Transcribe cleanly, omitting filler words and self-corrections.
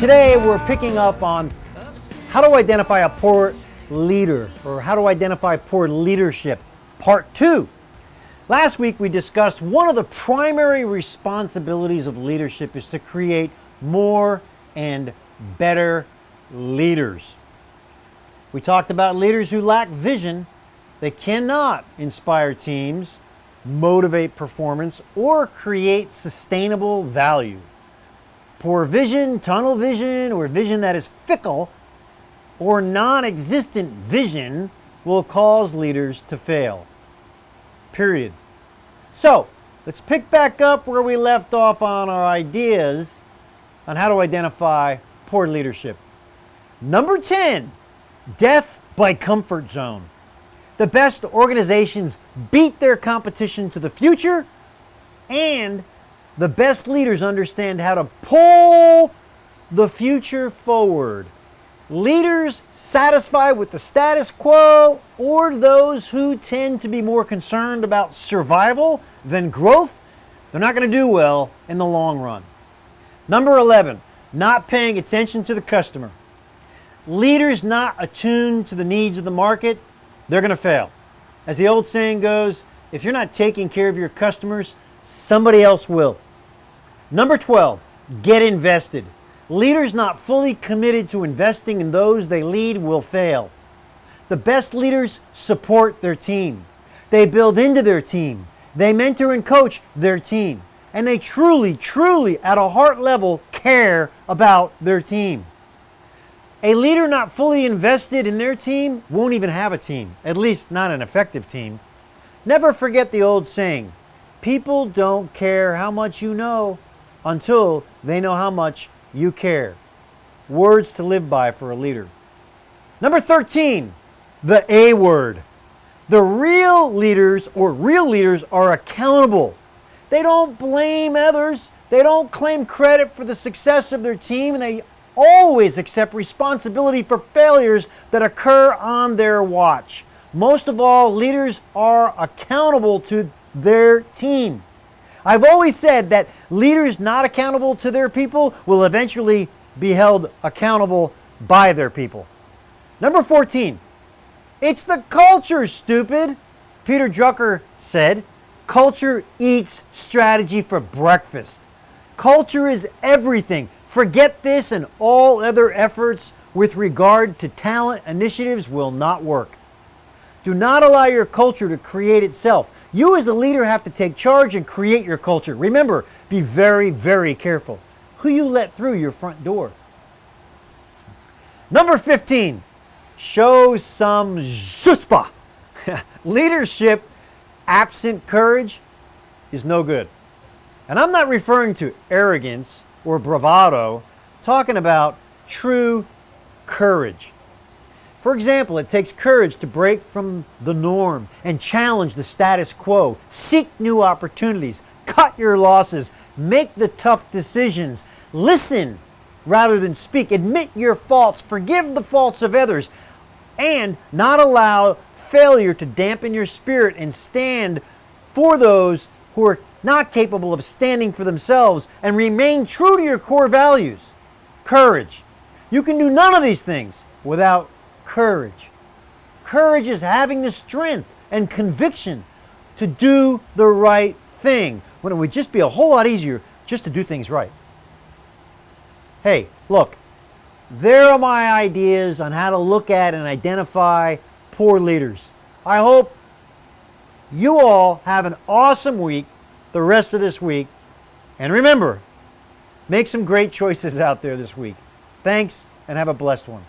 Today we're picking up on how to identify a poor leader, or how to identify poor leadership, part 2. Last week we discussed one of the primary responsibilities of leadership is to create more and better leaders. We talked about leaders who lack vision. They cannot inspire teams, motivate performance, or create sustainable value. Poor vision, tunnel vision, or vision that is fickle, or non-existent vision will cause leaders to fail. Period. So, let's pick back up where we left off on our ideas on how to identify poor leadership. Number 10, death by comfort zone. The best organizations beat their competition to the future, and the best leaders understand how to pull the future forward. Leaders satisfied with the status quo, or those who tend to be more concerned about survival than growth, they're not going to do well in the long run. Number 11, not paying attention to the customer. Leaders not attuned to the needs of the market, they're going to fail. As the old saying goes, if you're not taking care of your customers, somebody else will. Number 12, get invested. Leaders not fully committed to investing in those they lead will fail. The best leaders support their team. They build into their team. They mentor and coach their team. And they truly, at a heart level, care about their team. A leader not fully invested in their team won't even have a team, at least not an effective team. Never forget the old saying, people don't care how much you know until they know how much you care. Words to live by for a leader. Number 13, the A word. The real leaders are accountable. They don't blame others. They don't claim credit for the success of their team, and they always accept responsibility for failures that occur on their watch. Most of all, leaders are accountable to their team. I've always said that leaders not accountable to their people will eventually be held accountable by their people. Number 14, it's the culture, stupid. Peter Drucker said, culture eats strategy for breakfast. Culture is everything. Forget this, and all other efforts with regard to talent initiatives will not work. Do not allow your culture to create itself. You as the leader have to take charge and create your culture. Remember, be very, very careful who you let through your front door. Number 15, show some chutzpah. Leadership absent courage is no good. And I'm not referring to arrogance or bravado, talking about true courage. For example, it takes courage to break from the norm and challenge the status quo, seek new opportunities, cut your losses, make the tough decisions, listen rather than speak, admit your faults, forgive the faults of others, and not allow failure to dampen your spirit and stand for those who are not capable of standing for themselves, and remain true to your core values. Courage. You can do none of these things without courage. Courage is having the strength and conviction to do the right thing, when it would just be a whole lot easier just to do things right. Hey, look, there are my ideas on how to look at and identify poor leaders. I hope you all have an awesome week, the rest of this week. And remember, make some great choices out there this week. Thanks, and have a blessed one.